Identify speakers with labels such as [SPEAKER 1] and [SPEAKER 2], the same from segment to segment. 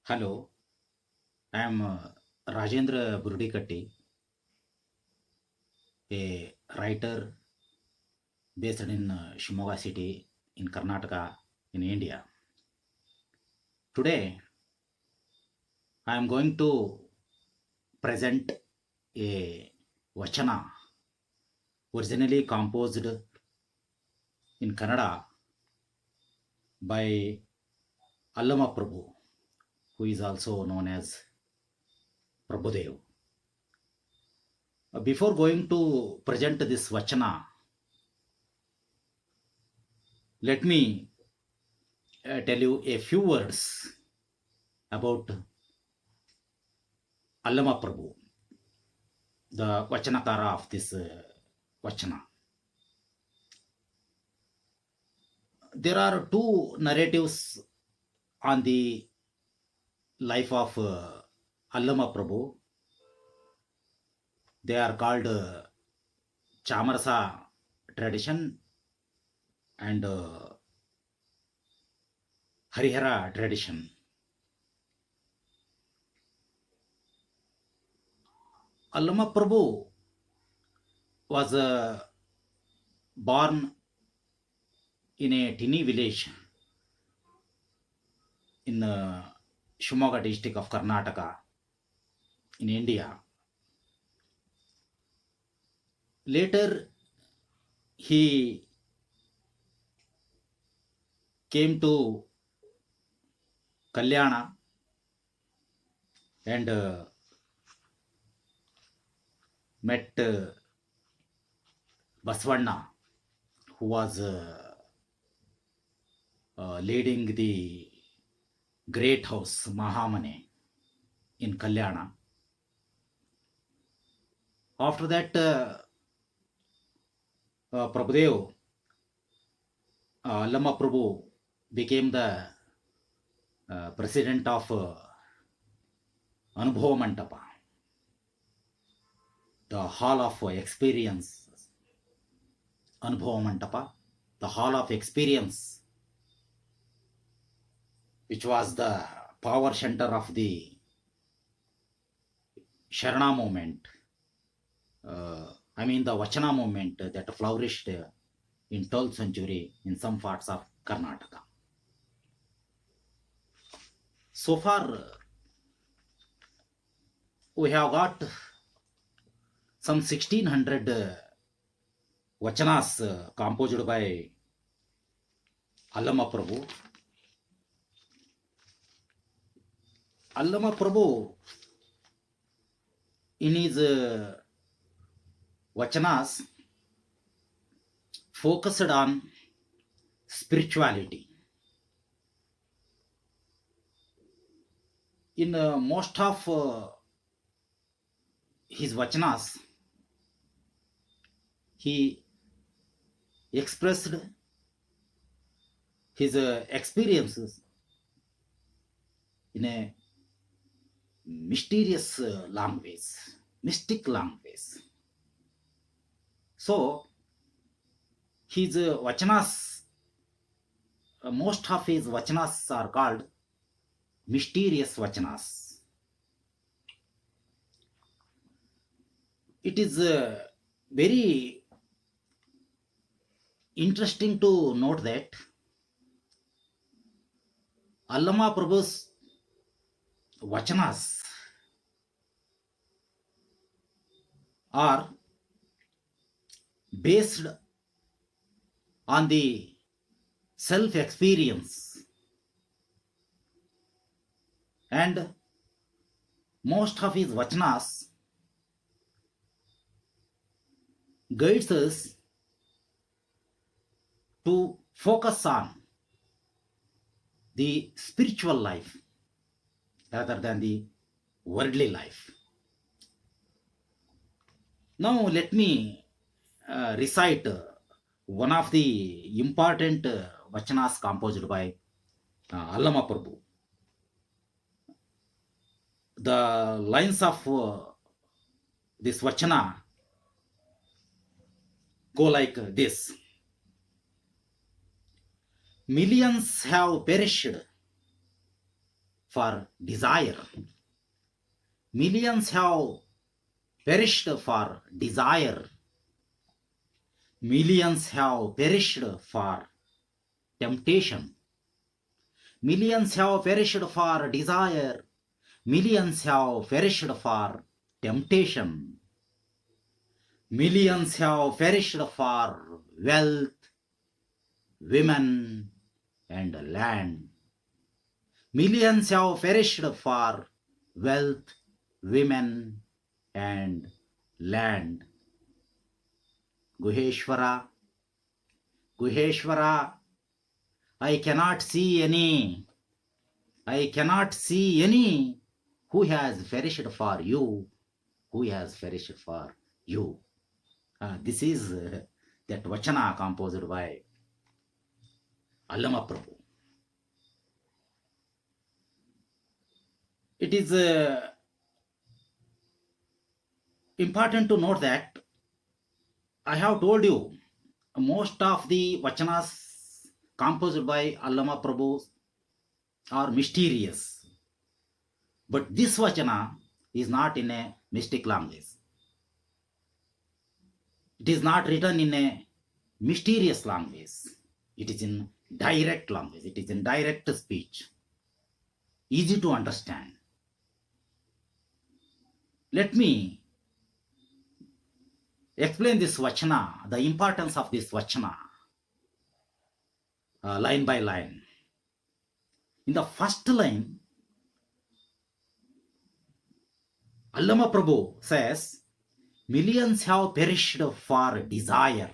[SPEAKER 1] Hello, I am Rajendra Buradikatti, a writer based in Shimoga city in Karnataka in India. Today, I am going to present a Vachana originally composed in Kannada by Allamaprabhu, who is also known as Prabhudev. Before going to present this Vachana, let me tell you a few words about Allamaprabhu, the Vachanakara of this Vachana. There are two narratives on the life of Allamaprabhu. They are called Chamarasa tradition and Harihara tradition. Allamaprabhu was born in a tiny village in Shimoga district of Karnataka in India. Later, he came to Kalyana and met Basvana, who was leading the great house Mahamane in Kalyana. After that, Prabhudev, Allamaprabhu became the president of Anubhava Mantapa, the hall of experience. Anubhava Mantapa, the hall of experience, which was the power center of the Sharana movement. The Vachana movement that flourished in 12th century in some parts of Karnataka. So far, we have got some 1600 Vachanas composed by Allamaprabhu. Allamaprabhu, in his Vachanas, focused on spirituality. In most of his Vachanas, he expressed his experiences in a mysterious language, mystic language. So, his Vachanas, most of his Vachanas are called mysterious Vachanas. It is very interesting to note that Allamaprabhu's Vachanas are based on the self experience, and most of his Vachanas guides us to focus on the spiritual life rather than the worldly life. Now, let me recite one of the important Vachanas composed by Allamaprabhu. The lines of this Vachana go like this: Millions have perished for desire. Millions have perished for desire. Millions have perished for temptation. Millions have perished for desire. Millions have perished for temptation. Millions have perished for wealth, women, and land. Millions have perished for wealth, women, and land. Guheshwara, Guheshwara, I cannot see any who has perished for you, who has perished for you. This is that Vachana composed by Allamaprabhu. It is important to note that I have told you most of the Vachanas composed by Allamaprabhu are mysterious. But this Vachana is not in a mystic language. It is not written in a mysterious language. It is in direct language. It is in direct speech. Easy to understand. Let me explain this Vachana, the importance of this Vachana, line by line. In the first line, Allamaprabhu says, millions have perished for desire.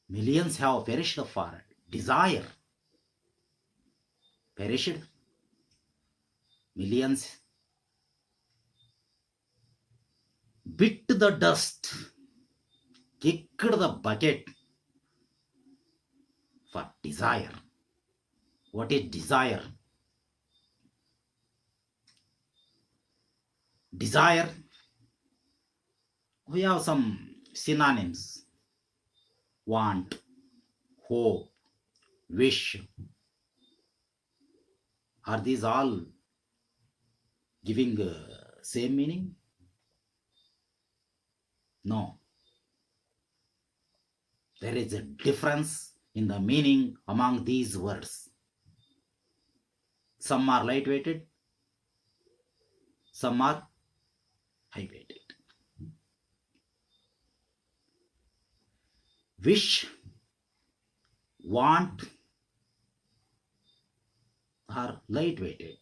[SPEAKER 1] Millions have perished for desire. Perished. Millions bit the dust, kicked the bucket for desire. What is desire? Desire, we have some synonyms: want, hope, wish. Are these all giving same meaning? No. There is a difference in the meaning among these words. Some are light-weighted, some are high-weighted. Wish, want are light-weighted.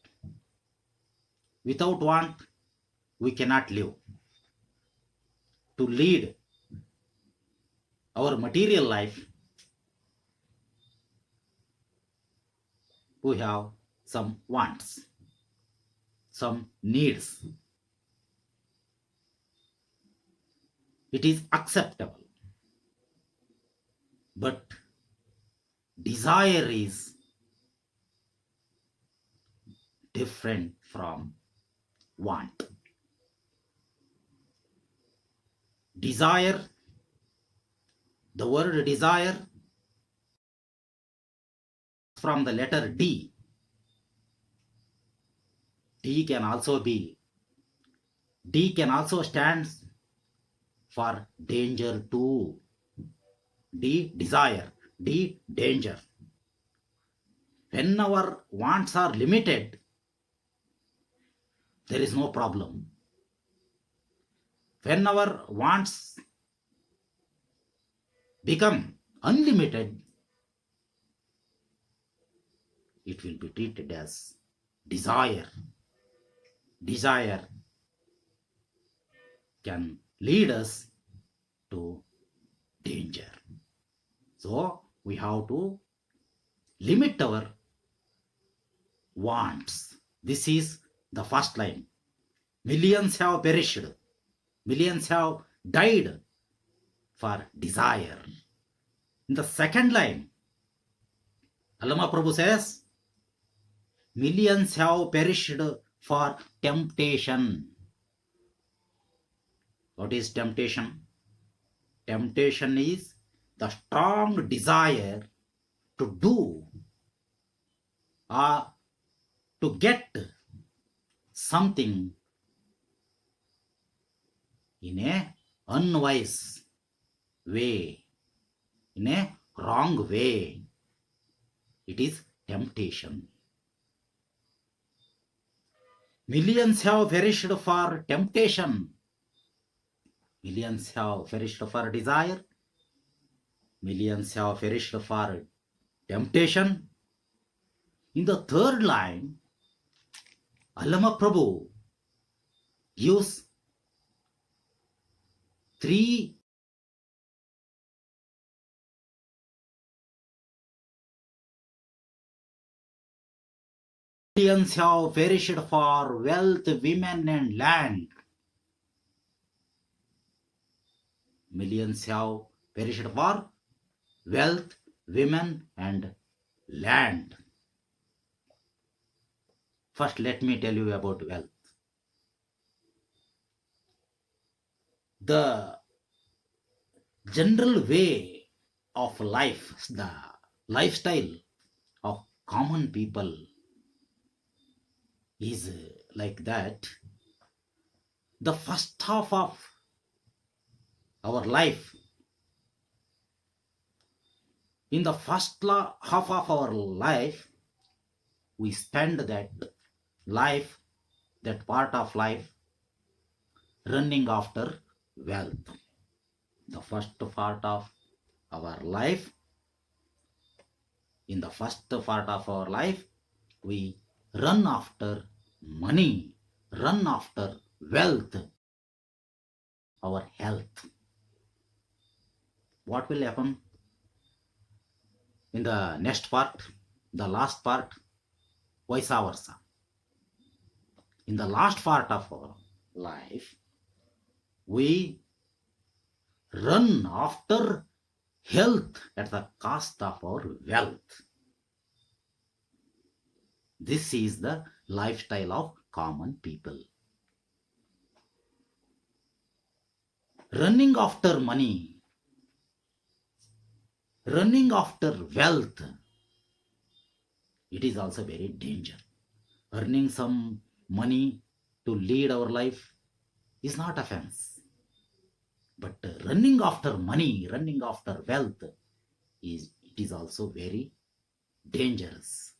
[SPEAKER 1] Without want, we cannot live. To lead our material life, we have some wants, some needs. It is acceptable. But desire is different from want. Desire, the word desire from the letter D. D can also stand for danger too. D, desire. D, danger. When our wants are limited, there is no problem. When our wants become unlimited, it will be treated as desire. Desire can lead us to danger. So we have to limit our wants. This is the first line. Millions have perished. Millions have died for desire. In the second line, Allamaprabhu says, millions have perished for temptation. What is temptation? Temptation is the strong desire to do or to get something in a unwise way, in a wrong way, it is temptation. Millions have perished for temptation. Millions have perished for desire. Millions have perished for temptation. In the third line, Allamaprabhu gives three millions have perished for wealth, women, and land. Millions have perished for wealth, women, and land. First, let me tell you about wealth. The general way of life, the lifestyle of common people is like that. The first half of our life, in the first half of our life, we spend that life, that part of life, running after wealth. The first part of our life, in the first part of our life, we run after money, run after wealth, our health. What will happen in the next part, the last part? Vice versa. In the last part of our life, we run after health at the cost of our wealth. This is the lifestyle of common people. Running after money, running after wealth, it is also very dangerous. Earning some money to lead our life is not offense. But running after money, running after wealth, it is also very dangerous.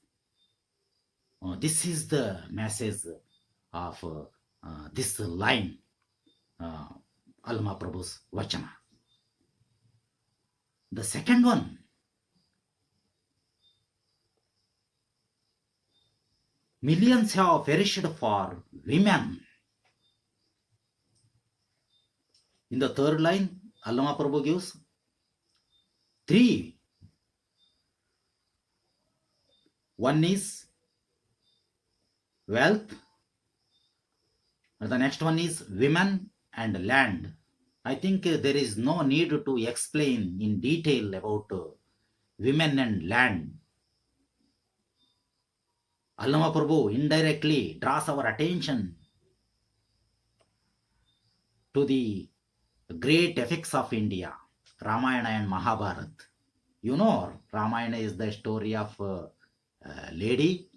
[SPEAKER 1] This is the message of this line, Allamaprabhu's Vachana. The second one, millions have perished for women. In the third line, Allamaprabhu gives three. One is wealth, and the next one is women and land. I think there is no need to explain in detail about women and land. Allamaprabhu indirectly draws our attention to the great epics of India, Ramayana and Mahabharata. You know, Ramayana is the story of a lady,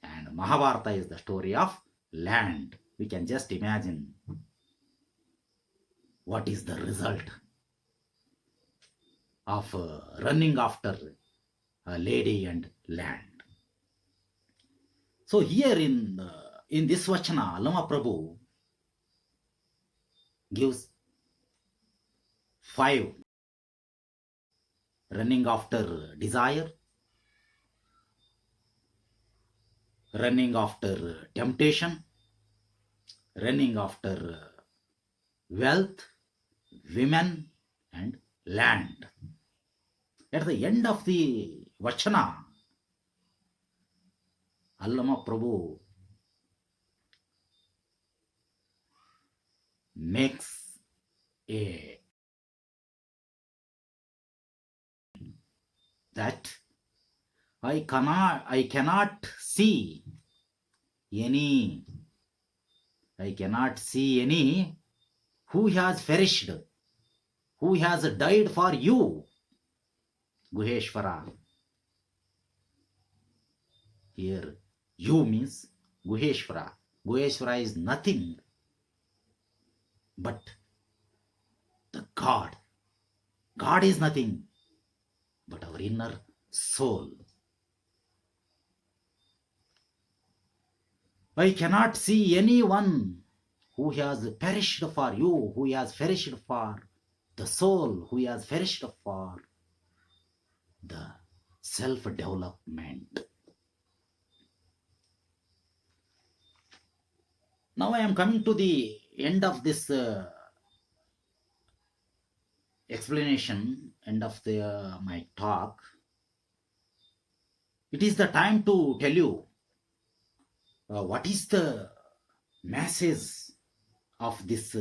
[SPEAKER 1] and Mahabharata is the story of land. We can just imagine what is the result of running after a lady and land. So here in this Vachana, Allamaprabhu gives 5: running after desire, running after temptation, running after wealth, women, and land. At the end of the Vachana, Allamaprabhu makes a that I cannot see any who has perished, who has died for you, Guheshwara. Here You means Guheshwara. Guheshwara is nothing but the God. God is nothing but our inner soul. I cannot see anyone who has perished for you, who has perished for the soul, who has perished for the self-development. Now I am coming to the end of this explanation, end of my talk. It is the time to tell you what is the message of this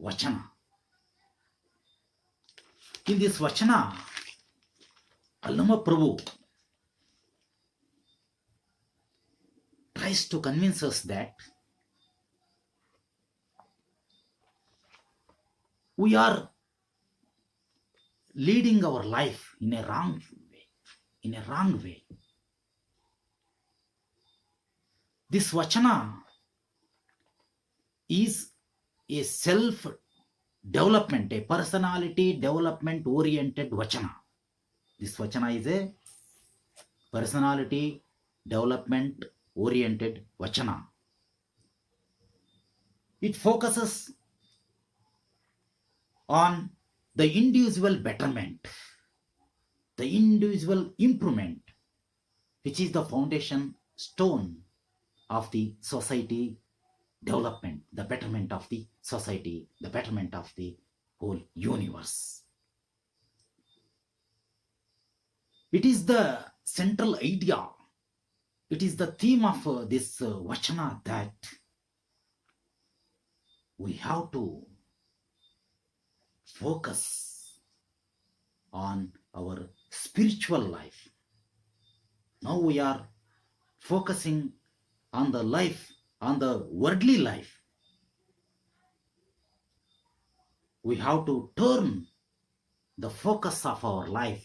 [SPEAKER 1] Vachana. In this Vachana, Allamaprabhu tries to convince us that we are leading our life in a wrong way. This Vachana is a self-development, a personality development oriented Vachana. This Vachana is a personality development oriented Vachana. It focuses on the individual betterment, the individual improvement, which is the foundation stone of the society development, the betterment of the society, the betterment of the whole universe. It is the central idea, it is the theme of this Vachana, that we have to focus on our spiritual life. Now we are focusing on the life, on the worldly life. We have to turn the focus of our life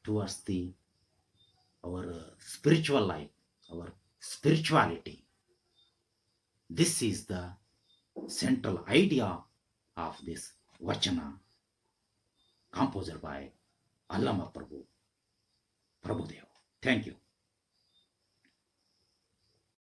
[SPEAKER 1] towards our spiritual life, our spirituality. This is the central idea of this Vachana, composed by Allamaprabhu, Prabhudev. Thank you.